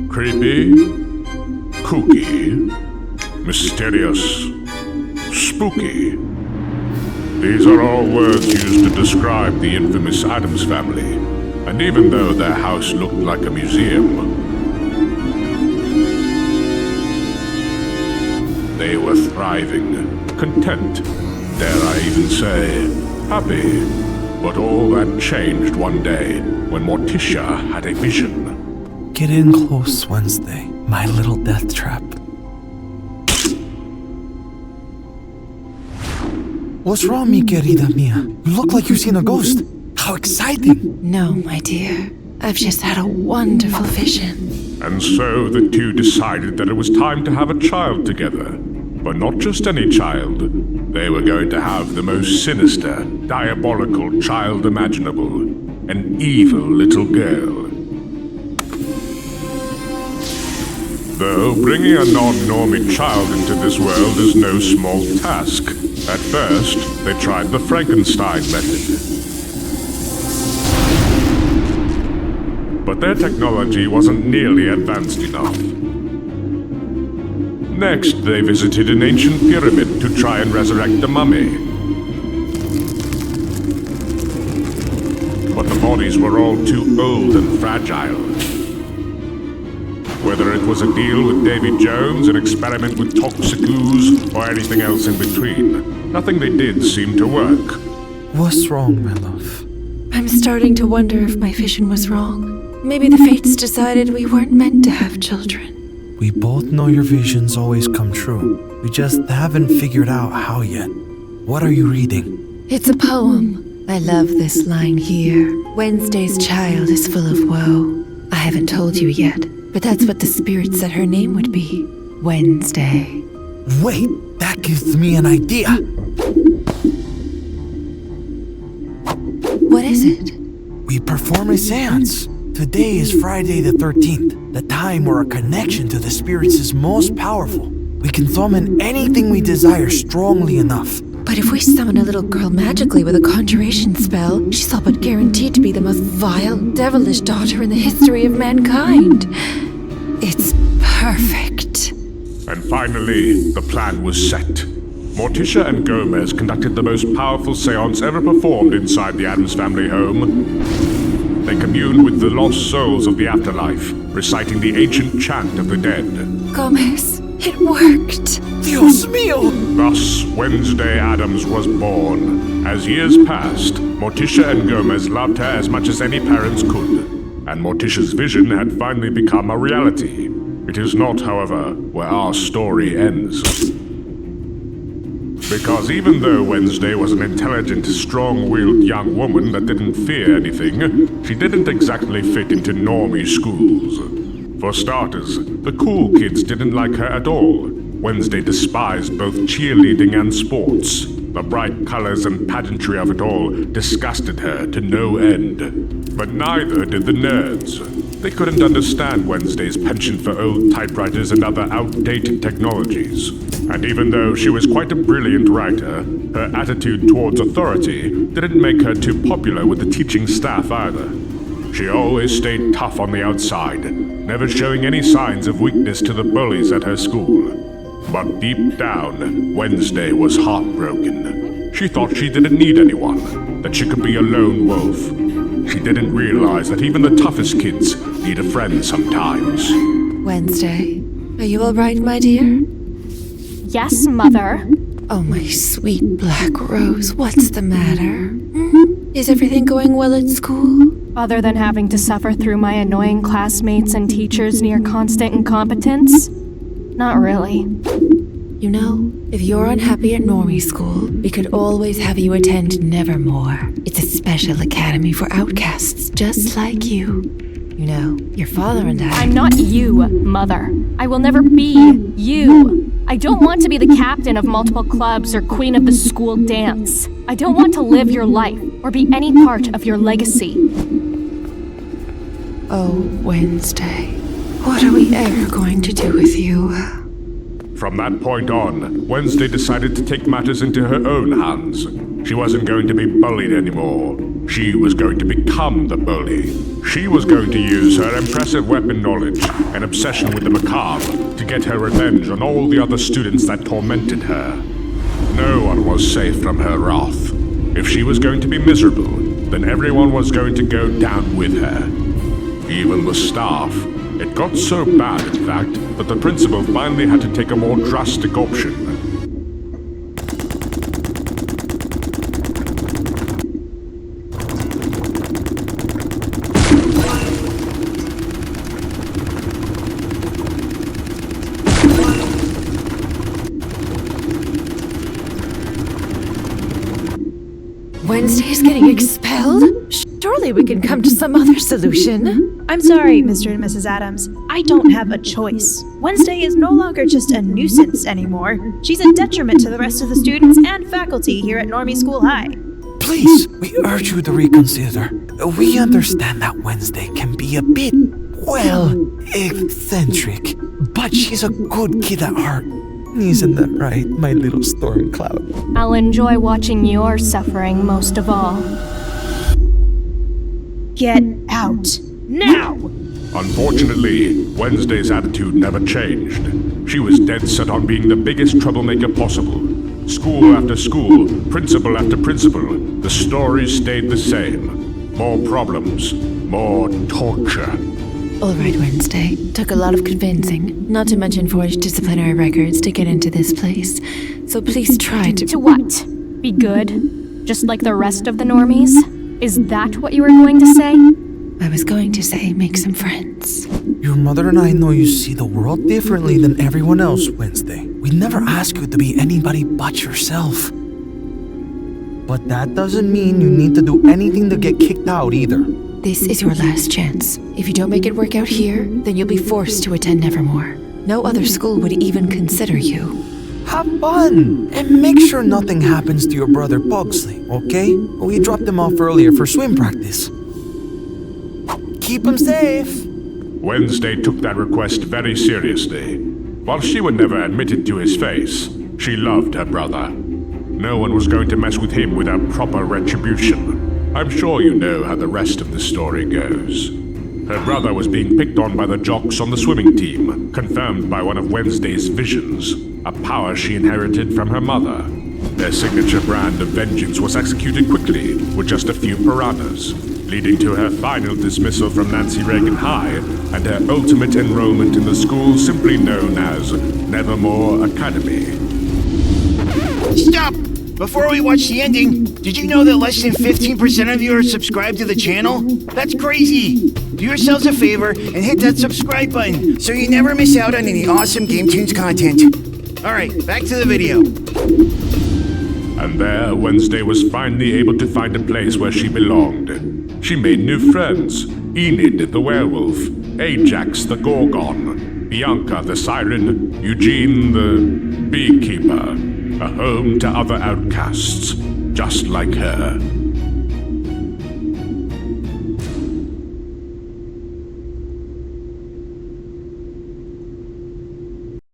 Creepy, kooky, mysterious, spooky. These are all words used to describe the infamous Addams family, and even though their house looked like a museum, they were thriving, content, dare I even say, happy. But all that changed one day when Morticia had a vision. Get in close, Wednesday, my little death trap. What's wrong, mi querida mia? You look like you've seen a ghost. How exciting! No, my dear. I've just had a wonderful vision. And so the two decided that it was time to have a child together. But not just any child. They were going to have the most sinister, diabolical child imaginable. An evil little girl. Though bringing a non-normie child into this world is no small task. At first, they tried the Frankenstein method. But their technology wasn't nearly advanced enough. Next, they visited an ancient pyramid to try and resurrect the mummy. But the bodies were all too old and fragile. Whether it was a deal with Davy Jones, an experiment with toxic ooze, or anything else in between, nothing they did seemed to work. What's wrong, my love? I'm starting to wonder if my vision was wrong. Maybe the fates decided we weren't meant to have children. We both know your visions always come true. We just haven't figured out how yet. What are you reading? It's a poem. I love this line here. Wednesday's child is full of woe. I haven't told you yet, but that's what the spirit said her name would be. Wednesday. Wait, that gives me an idea. What is it? We perform a seance. Today is Friday the 13th, the time where our connection to the spirits is most powerful. We can summon anything we desire strongly enough. But if we summon a little girl magically with a conjuration spell, she's all but guaranteed to be the most vile, devilish daughter in the history of mankind. It's perfect. And finally, the plan was set. Morticia and Gomez conducted the most powerful seance ever performed inside the Addams family home. They communed with the lost souls of the afterlife, reciting the ancient chant of the dead. Gomez, it worked. Dios mío! Thus, Wednesday Addams was born. As years passed, Morticia and Gomez loved her as much as any parents could. And Morticia's vision had finally become a reality. It is not, however, where our story ends. Because even though Wednesday was an intelligent, strong-willed young woman that didn't fear anything, she didn't exactly fit into normie schools. For starters, the cool kids didn't like her at all. Wednesday despised both cheerleading and sports. The bright colors and pageantry of it all disgusted her to no end. But neither did the nerds. They couldn't understand Wednesday's penchant for old typewriters and other outdated technologies. And even though she was quite a brilliant writer, her attitude towards authority didn't make her too popular with the teaching staff either. She always stayed tough on the outside, never showing any signs of weakness to the bullies at her school. But deep down, Wednesday was heartbroken. She thought she didn't need anyone, that she could be a lone wolf. She didn't realize that even the toughest kids need a friend sometimes. Wednesday, are you all right, my dear? Yes, Mother. Oh, my sweet black rose, what's the matter? Is everything going well at school? Other than having to suffer through my annoying classmates and teachers near constant incompetence? Not really. You know, if you're unhappy at normie school, we could always have you attend Nevermore. It's a special academy for outcasts just like you. You know, your father and I... I'm not you, Mother. I will never be you. I don't want to be the captain of multiple clubs or queen of the school dance. I don't want to live your life or be any part of your legacy. Oh, Wednesday, what are we ever going to do with you? From that point on, Wednesday decided to take matters into her own hands. She wasn't going to be bullied anymore. She was going to become the bully. She was going to use her impressive weapon knowledge and obsession with the macabre to get her revenge on all the other students that tormented her. No one was safe from her wrath. If she was going to be miserable, then everyone was going to go down with her. Even the staff. It got so bad, in fact, that the principal finally had to take a more drastic option. Wednesday's getting expelled? Surely we can come to some other solution. I'm sorry, Mr. and Mrs. Adams. I don't have a choice. Wednesday is no longer just a nuisance anymore. She's a detriment to the rest of the students and faculty here at Normie School High. Please, we urge you to reconsider. We understand that Wednesday can be a bit, well, eccentric. But she's a good kid at heart. Isn't that right, my little storm cloud? I'll enjoy watching your suffering most of all. Get out. Now! Unfortunately, Wednesday's attitude never changed. She was dead set on being the biggest troublemaker possible. School after school, principal after principal, the story stayed the same. More problems, more torture. All right, Wednesday. Took a lot of convincing, not to mention forged disciplinary records to get into this place. So please try to... To what? Be good? Just like the rest of the normies? Is that what you were going to say? I was going to say make some friends. Your mother and I know you see the world differently than everyone else, Wednesday. We never ask you to be anybody but yourself. But that doesn't mean you need to do anything to get kicked out either. This is your last chance. If you don't make it work out here, then you'll be forced to attend Nevermore. No other school would even consider you. Have fun! And make sure nothing happens to your brother Pugsley, okay? We dropped him off earlier for swim practice. Keep him safe! Wednesday took that request very seriously. While she would never admit it to his face, she loved her brother. No one was going to mess with him without proper retribution. I'm sure you know how the rest of the story goes. Her brother was being picked on by the jocks on the swimming team, confirmed by one of Wednesday's visions, a power she inherited from her mother. Their signature brand of vengeance was executed quickly, with just a few piranhas, leading to her final dismissal from Nancy Reagan High and her ultimate enrollment in the school simply known as Nevermore Academy. Stop! Before we watch the ending, did you know that less than 15% of you are subscribed to the channel? That's crazy! Do yourselves a favor and hit that subscribe button so you never miss out on any awesome GameTunes content. Alright, back to the video. And there, Wednesday was finally able to find a place where she belonged. She made new friends. Enid the werewolf, Ajax the gorgon, Bianca the siren, Eugene the beekeeper. A home to other outcasts, just like her.